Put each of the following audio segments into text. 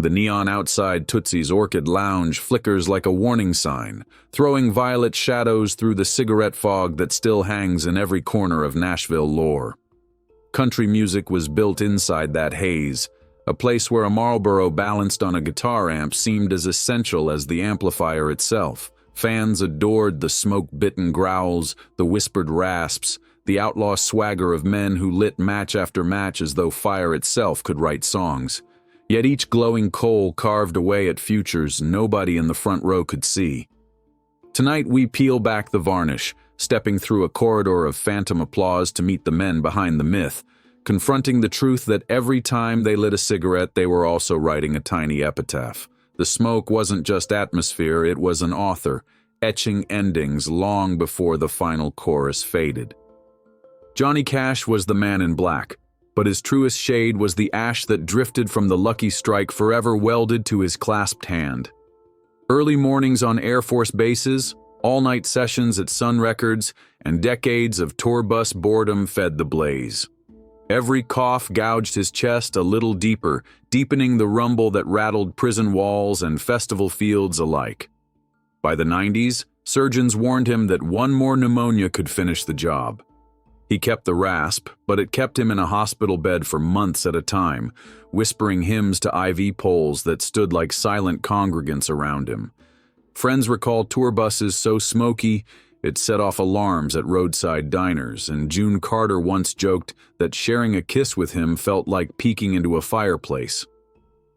The neon outside Tootsie's Orchid lounge flickers like a warning sign, throwing violet shadows through the cigarette fog that still hangs in every corner of Nashville lore. Country music was built inside that haze, a place where a Marlboro balanced on a guitar amp seemed as essential as the amplifier itself. Fans adored the smoke-bitten growls, the whispered rasps, the outlaw swagger of men who lit match after match as though fire itself could write songs. Yet each glowing coal carved away at futures nobody in the front row could see. Tonight we peel back the varnish, stepping through a corridor of phantom applause to meet the men behind the myth, confronting the truth that every time they lit a cigarette they were also writing a tiny epitaph. The smoke wasn't just atmosphere, it was an author, etching endings long before the final chorus faded. Johnny Cash was the man in black, but his truest shade was the ash that drifted from the Lucky Strike forever welded to his clasped hand. Early mornings on Air Force bases, all-night sessions at Sun Records, and decades of tour bus boredom fed the blaze. Every cough gouged his chest a little deeper, deepening the rumble that rattled prison walls and festival fields alike. By the 90s, surgeons warned him that one more pneumonia could finish the job. He kept the rasp, but it kept him in a hospital bed for months at a time, whispering hymns to IV poles that stood like silent congregants around him. Friends recalled tour buses so smoky, it set off alarms at roadside diners, and June Carter once joked that sharing a kiss with him felt like peeking into a fireplace.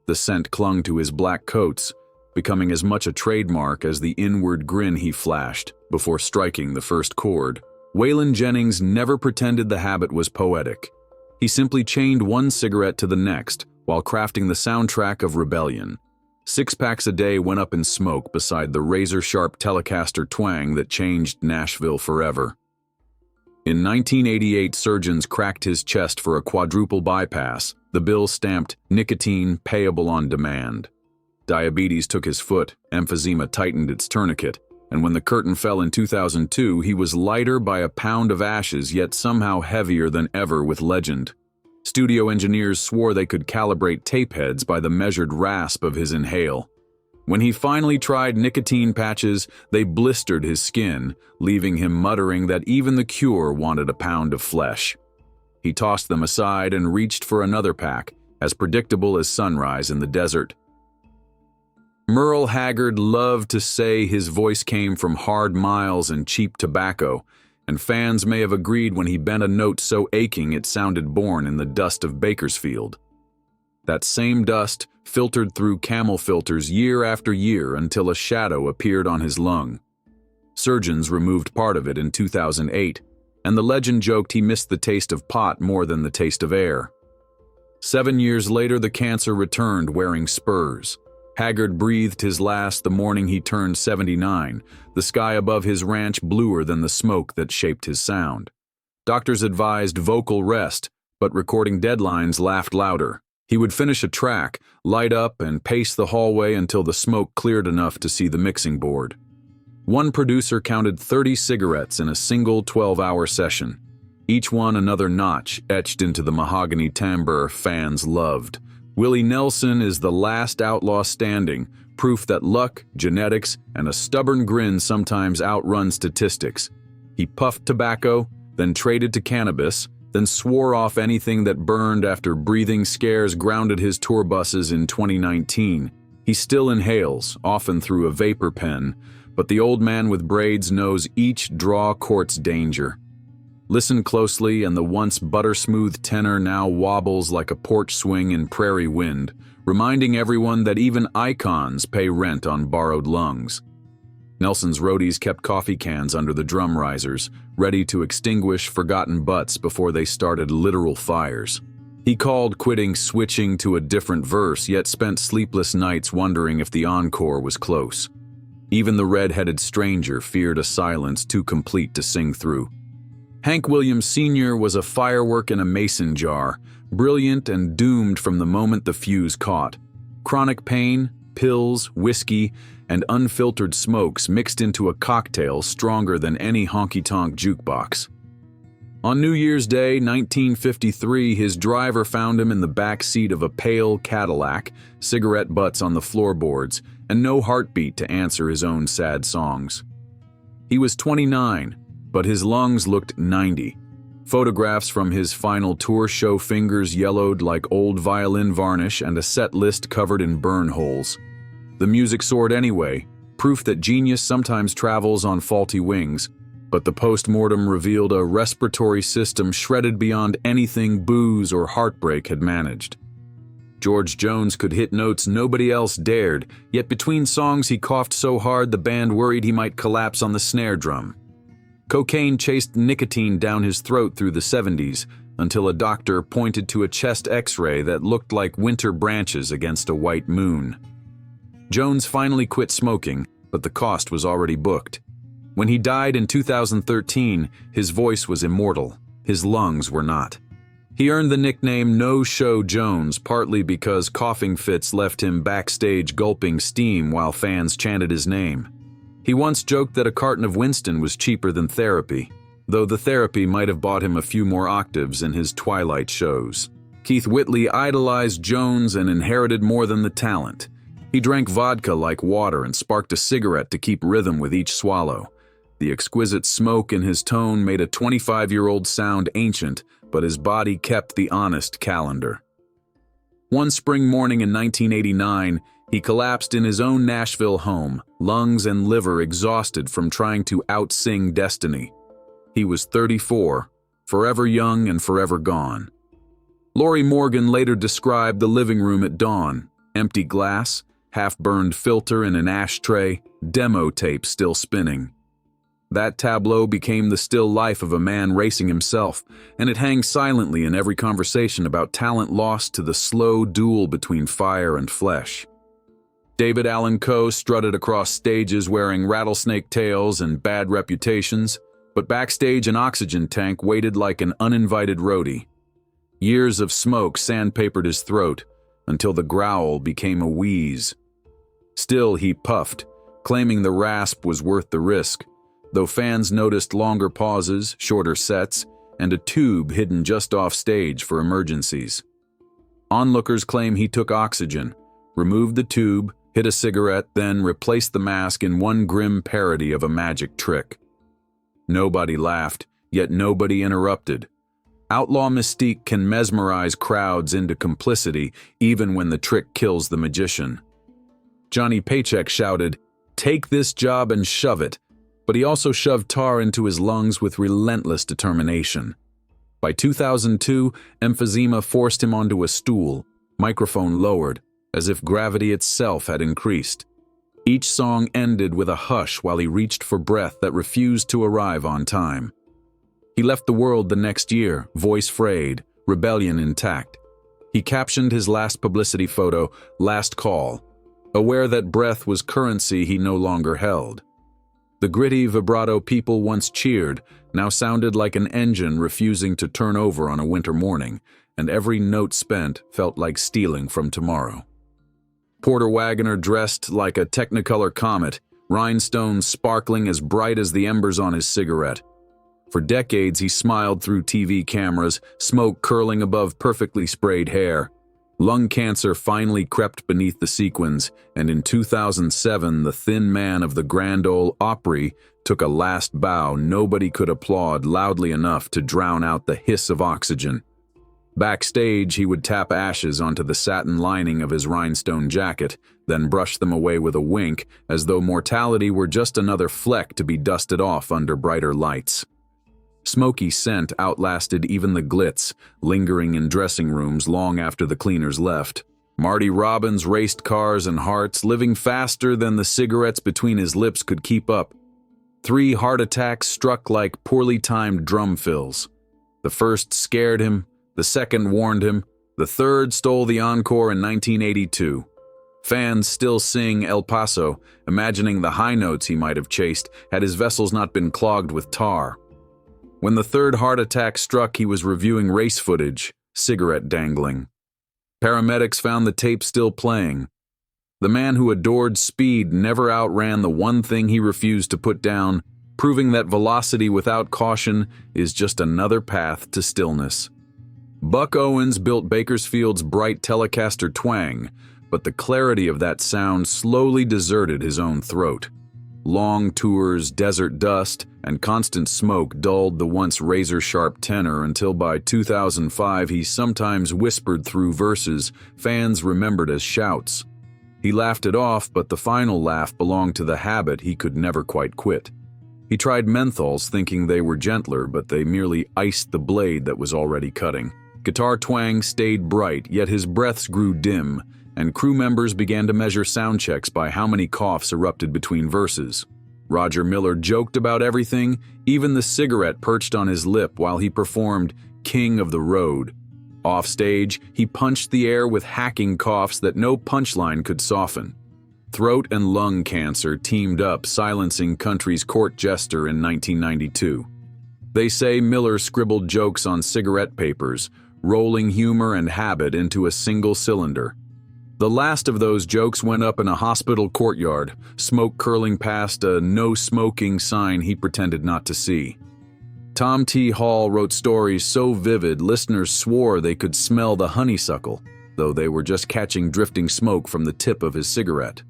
The scent clung to his black coats, becoming as much a trademark as the inward grin he flashed before striking the first chord. Waylon Jennings never pretended the habit was poetic. He simply chained one cigarette to the next while crafting the soundtrack of rebellion. 6 packs a day went up in smoke beside the razor-sharp Telecaster twang that changed Nashville forever. In 1988, surgeons cracked his chest for a quadruple bypass, the bill stamped nicotine payable on demand. Diabetes took his foot, emphysema tightened its tourniquet, and when the curtain fell in 2002, he was lighter by a pound of ashes, yet somehow heavier than ever with legend. Studio engineers swore they could calibrate tape heads by the measured rasp of his inhale. When he finally tried nicotine patches, they blistered his skin, leaving him muttering that even the Cure wanted a pound of flesh. He tossed them aside and reached for another pack, as predictable as sunrise in the desert. Merle Haggard loved to say his voice came from hard miles and cheap tobacco, and fans may have agreed when he bent a note so aching it sounded born in the dust of Bakersfield. That same dust filtered through camel filters year after year until a shadow appeared on his lung. Surgeons removed part of it in 2008, and the legend joked he missed the taste of pot more than the taste of air. 7 years later, the cancer returned wearing spurs. Haggard breathed his last the morning he turned 79, the sky above his ranch bluer than the smoke that shaped his sound. Doctors advised vocal rest, but recording deadlines laughed louder. He would finish a track, light up, and pace the hallway until the smoke cleared enough to see the mixing board. One producer counted 30 cigarettes in a single 12-hour session, each one another notch etched into the mahogany timbre fans loved. Willie Nelson is the last outlaw standing, proof that luck, genetics, and a stubborn grin sometimes outrun statistics. He puffed tobacco, then traded to cannabis, then swore off anything that burned after breathing scares grounded his tour buses in 2019. He still inhales, often through a vapor pen, but the old man with braids knows each draw courts danger. Listen closely, and the once butter-smooth tenor now wobbles like a porch swing in prairie wind, reminding everyone that even icons pay rent on borrowed lungs. Nelson's roadies kept coffee cans under the drum risers, ready to extinguish forgotten butts before they started literal fires. He called quitting switching to a different verse, yet spent sleepless nights wondering if the encore was close. Even the red-headed stranger feared a silence too complete to sing through. Hank Williams Sr. was a firework in a mason jar, brilliant and doomed from the moment the fuse caught. Chronic pain, pills, whiskey, and unfiltered smokes mixed into a cocktail stronger than any honky-tonk jukebox. On New Year's Day, 1953, his driver found him in the back seat of a pale Cadillac, cigarette butts on the floorboards, and no heartbeat to answer his own sad songs. He was 29, but his lungs looked 90. Photographs from his final tour show fingers yellowed like old violin varnish and a set list covered in burn holes. The music soared anyway, proof that genius sometimes travels on faulty wings, but the post-mortem revealed a respiratory system shredded beyond anything booze or heartbreak had managed. George Jones could hit notes nobody else dared, yet between songs he coughed so hard the band worried he might collapse on the snare drum. Cocaine chased nicotine down his throat through the 70s, until a doctor pointed to a chest x-ray that looked like winter branches against a white moon. Jones finally quit smoking, but the cost was already booked. When he died in 2013, his voice was immortal. His lungs were not. He earned the nickname No-Show Jones partly because coughing fits left him backstage gulping steam while fans chanted his name. He once joked that a carton of Winston was cheaper than therapy, though the therapy might have bought him a few more octaves in his twilight shows. Keith Whitley idolized Jones and inherited more than the talent. He drank vodka like water and sparked a cigarette to keep rhythm with each swallow. The exquisite smoke in his tone made a 25-year-old sound ancient, but his body kept the honest calendar. One spring morning in 1989, he collapsed in his own Nashville home, lungs and liver exhausted from trying to out-sing destiny. He was 34, forever young and forever gone. Lori Morgan later described the living room at dawn: empty glass, half-burned filter in an ashtray, demo tape still spinning. That tableau became the still life of a man racing himself, and it hangs silently in every conversation about talent lost to the slow duel between fire and flesh. David Allan Coe strutted across stages wearing rattlesnake tails and bad reputations, but backstage an oxygen tank waited like an uninvited roadie. Years of smoke sandpapered his throat, until the growl became a wheeze. Still he puffed, claiming the rasp was worth the risk, though fans noticed longer pauses, shorter sets, and a tube hidden just off stage for emergencies. Onlookers claim he took oxygen, removed the tube, hit a cigarette, then replaced the mask in one grim parody of a magic trick. Nobody laughed, yet nobody interrupted. Outlaw mystique can mesmerize crowds into complicity even when the trick kills the magician. Johnny Paycheck shouted, "Take this job and shove it," but he also shoved tar into his lungs with relentless determination. By 2002, emphysema forced him onto a stool, microphone lowered, as if gravity itself had increased. Each song ended with a hush while he reached for breath that refused to arrive on time. He left the world the next year, voice frayed, rebellion intact. He captioned his last publicity photo, "Last Call," aware that breath was currency he no longer held. The gritty vibrato people once cheered now sounded like an engine refusing to turn over on a winter morning, and every note spent felt like stealing from tomorrow. Porter Wagoner dressed like a Technicolor comet, rhinestones sparkling as bright as the embers on his cigarette. For decades he smiled through TV cameras, smoke curling above perfectly sprayed hair. Lung cancer finally crept beneath the sequins, and in 2007 the thin man of the Grand Ole Opry took a last bow nobody could applaud loudly enough to drown out the hiss of oxygen. Backstage, he would tap ashes onto the satin lining of his rhinestone jacket, then brush them away with a wink, as though mortality were just another fleck to be dusted off under brighter lights. Smoky scent outlasted even the glitz, lingering in dressing rooms long after the cleaners left. Marty Robbins raced cars and hearts, living faster than the cigarettes between his lips could keep up. 3 heart attacks struck like poorly timed drum fills. The first scared him, the second warned him, the third stole the encore in 1982. Fans still sing El Paso, imagining the high notes he might have chased had his vessels not been clogged with tar. When the third heart attack struck, he was reviewing race footage, cigarette dangling. Paramedics found the tape still playing. The man who adored speed never outran the one thing he refused to put down: proving that velocity without caution is just another path to stillness. Buck Owens built Bakersfield's bright Telecaster twang, but the clarity of that sound slowly deserted his own throat. Long tours, desert dust, and constant smoke dulled the once razor-sharp tenor until by 2005 he sometimes whispered through verses fans remembered as shouts. He laughed it off, but the final laugh belonged to the habit he could never quite quit. He tried menthols thinking they were gentler, but they merely iced the blade that was already cutting. Guitar twang stayed bright, yet his breaths grew dim, and crew members began to measure sound checks by how many coughs erupted between verses. Roger Miller joked about everything, even the cigarette perched on his lip while he performed King of the Road. Offstage, he punched the air with hacking coughs that no punchline could soften. Throat and lung cancer teamed up, silencing country's court jester in 1992. They say Miller scribbled jokes on cigarette papers, rolling humor and habit into a single cylinder. The last of those jokes went up in a hospital courtyard, smoke curling past a no smoking sign he pretended not to see. Tom T. Hall wrote stories so vivid listeners swore they could smell the honeysuckle, though they were just catching drifting smoke from the tip of his cigarette.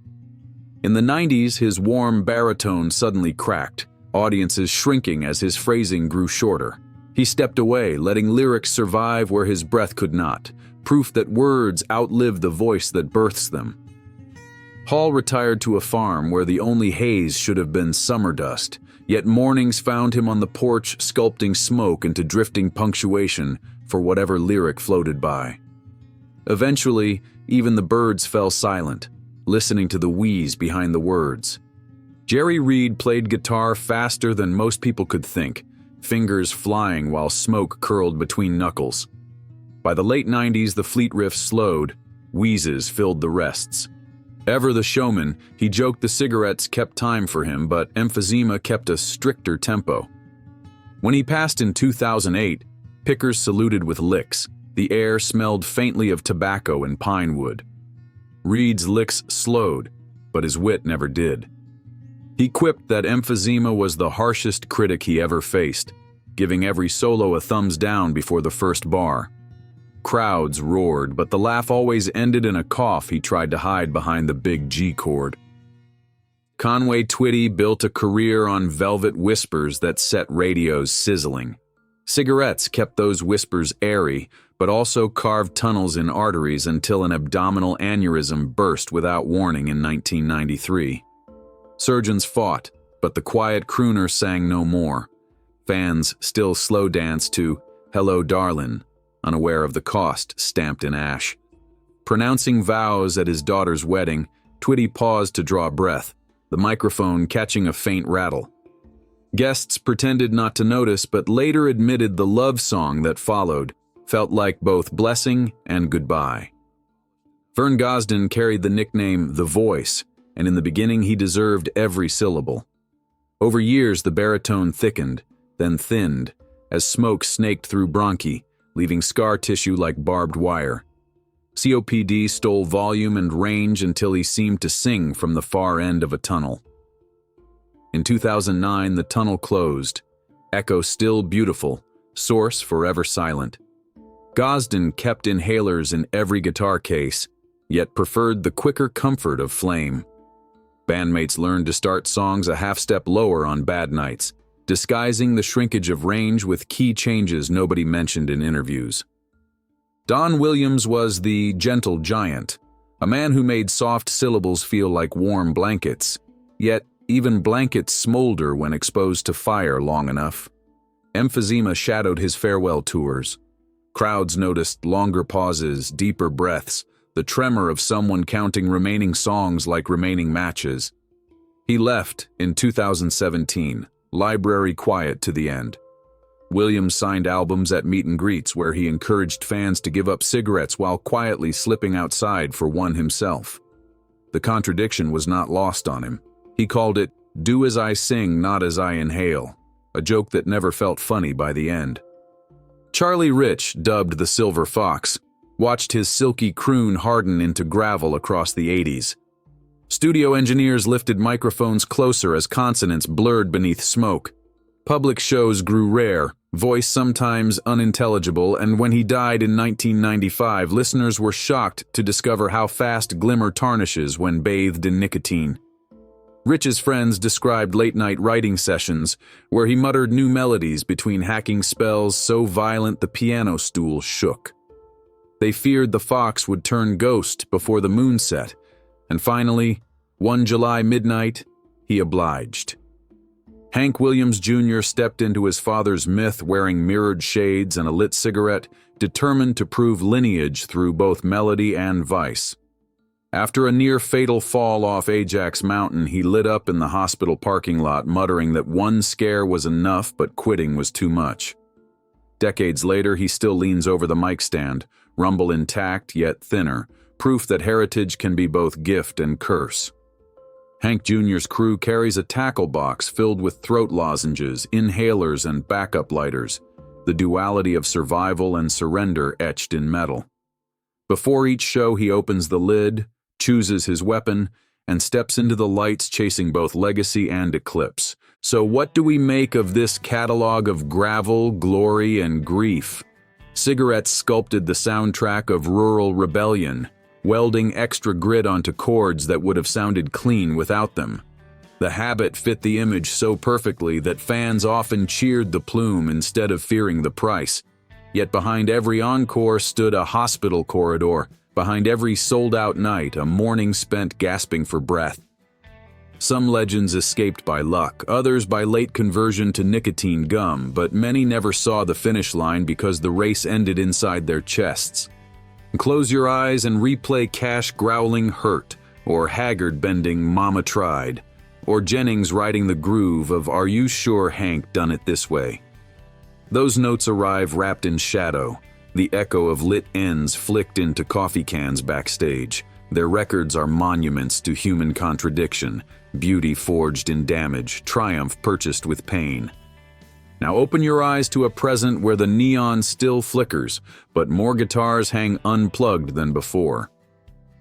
In the 90s, his warm baritone suddenly cracked, audiences shrinking as his phrasing grew shorter. He stepped away, letting lyrics survive where his breath could not, proof that words outlive the voice that births them. Hall retired to a farm where the only haze should have been summer dust, yet mornings found him on the porch sculpting smoke into drifting punctuation for whatever lyric floated by. Eventually, even the birds fell silent, listening to the wheeze behind the words. Jerry Reed played guitar faster than most people could think, fingers flying while smoke curled between knuckles. By the late 90s, the Fleet riff slowed, wheezes filled the rests. Ever the showman, he joked the cigarettes kept time for him, but emphysema kept a stricter tempo. When he passed in 2008, pickers saluted with licks. The air smelled faintly of tobacco and pine wood. Reed's licks slowed, but his wit never did. He quipped that emphysema was the harshest critic he ever faced, giving every solo a thumbs down before the first bar. Crowds roared, but the laugh always ended in a cough he tried to hide behind the big G chord. Conway Twitty built a career on velvet whispers that set radios sizzling. Cigarettes kept those whispers airy, but also carved tunnels in arteries until an abdominal aneurysm burst without warning in 1993. Surgeons fought, but the quiet crooner sang no more. Fans still slow danced to Hello Darlin', unaware of the cost stamped in ash. Pronouncing vows at his daughter's wedding, Twitty paused to draw breath, the microphone catching a faint rattle. Guests pretended not to notice, but later admitted the love song that followed felt like both blessing and goodbye. Vern Gosdin carried the nickname The Voice, and in the beginning he deserved every syllable. Over years the baritone thickened, then thinned, as smoke snaked through bronchi, leaving scar tissue like barbed wire. COPD stole volume and range until he seemed to sing from the far end of a tunnel. In 2009, the tunnel closed, echo still beautiful, source forever silent. Gosdin kept inhalers in every guitar case, yet preferred the quicker comfort of flame. Bandmates learned to start songs a half step lower on bad nights, disguising the shrinkage of range with key changes nobody mentioned in interviews. Don Williams was the gentle giant, a man who made soft syllables feel like warm blankets, yet even blankets smolder when exposed to fire long enough. Emphysema shadowed his farewell tours. Crowds noticed longer pauses, deeper breaths, the tremor of someone counting remaining songs like remaining matches. He left in 2017, library quiet to the end. Williams signed albums at meet and greets where he encouraged fans to give up cigarettes while quietly slipping outside for one himself. The contradiction was not lost on him. He called it, "Do as I sing, not as I inhale," a joke that never felt funny by the end. Charlie Rich, dubbed the Silver Fox, watched his silky croon harden into gravel across the 80s. Studio engineers lifted microphones closer as consonants blurred beneath smoke. Public shows grew rare, voice sometimes unintelligible, and when he died in 1995, listeners were shocked to discover how fast glimmer tarnishes when bathed in nicotine. Rich's friends described late-night writing sessions where he muttered new melodies between hacking spells so violent the piano stool shook. They feared the fox would turn ghost before the moon set, and finally, one July midnight, he obliged. Hank Williams Jr. stepped into his father's myth wearing mirrored shades and a lit cigarette, determined to prove lineage through both melody and vice. After a near-fatal fall off Ajax Mountain, he lit up in the hospital parking lot, muttering that one scare was enough but quitting was too much. Decades later, he still leans over the mic stand, rumble intact yet thinner, proof that heritage can be both gift and curse. Hank Jr.'s crew carries a tackle box filled with throat lozenges, inhalers, and backup lighters, the duality of survival and surrender etched in metal. Before each show, he opens the lid, chooses his weapon, and steps into the lights chasing both legacy and eclipse. So what do we make of this catalog of gravel, glory, and grief? Cigarettes sculpted the soundtrack of rural rebellion, welding extra grit onto chords that would have sounded clean without them. The habit fit the image so perfectly that fans often cheered the plume instead of fearing the price. Yet behind every encore stood a hospital corridor, behind every sold-out night a morning spent gasping for breath. Some legends escaped by luck, others by late conversion to nicotine gum, but many never saw the finish line because the race ended inside their chests. Close your eyes and replay Cash growling hurt, or Haggard bending Mama tried, or Jennings riding the groove of Are you sure Hank done it this way? Those notes arrive wrapped in shadow, the echo of lit ends flicked into coffee cans backstage. Their records are monuments to human contradiction, beauty forged in damage, triumph purchased with pain. Now open your eyes to a present where the neon still flickers, but more guitars hang unplugged than before.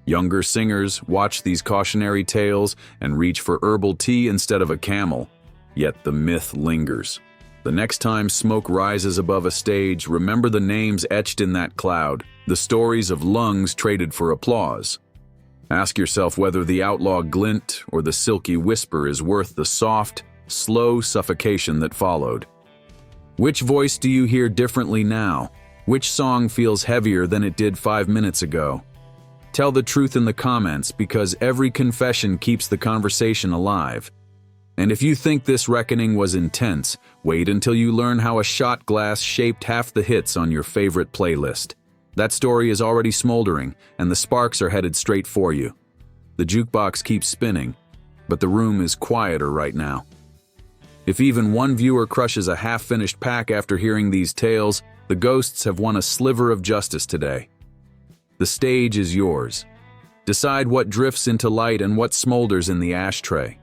Younger singers watch these cautionary tales and reach for herbal tea instead of a Camel. Yet the myth lingers. The next time smoke rises above a stage, remember the names etched in that cloud, the stories of lungs traded for applause. Ask yourself whether the outlaw glint or the silky whisper is worth the soft, slow suffocation that followed. Which voice do you hear differently now? Which song feels heavier than it did 5 minutes ago? Tell the truth in the comments, because every confession keeps the conversation alive. And if you think this reckoning was intense, wait until you learn how a shot glass shaped half the hits on your favorite playlist. That story is already smoldering, and the sparks are headed straight for you. The jukebox keeps spinning, but the room is quieter right now. If even one viewer crushes a half-finished pack after hearing these tales, the ghosts have won a sliver of justice today. The stage is yours. Decide what drifts into light and what smolders in the ashtray.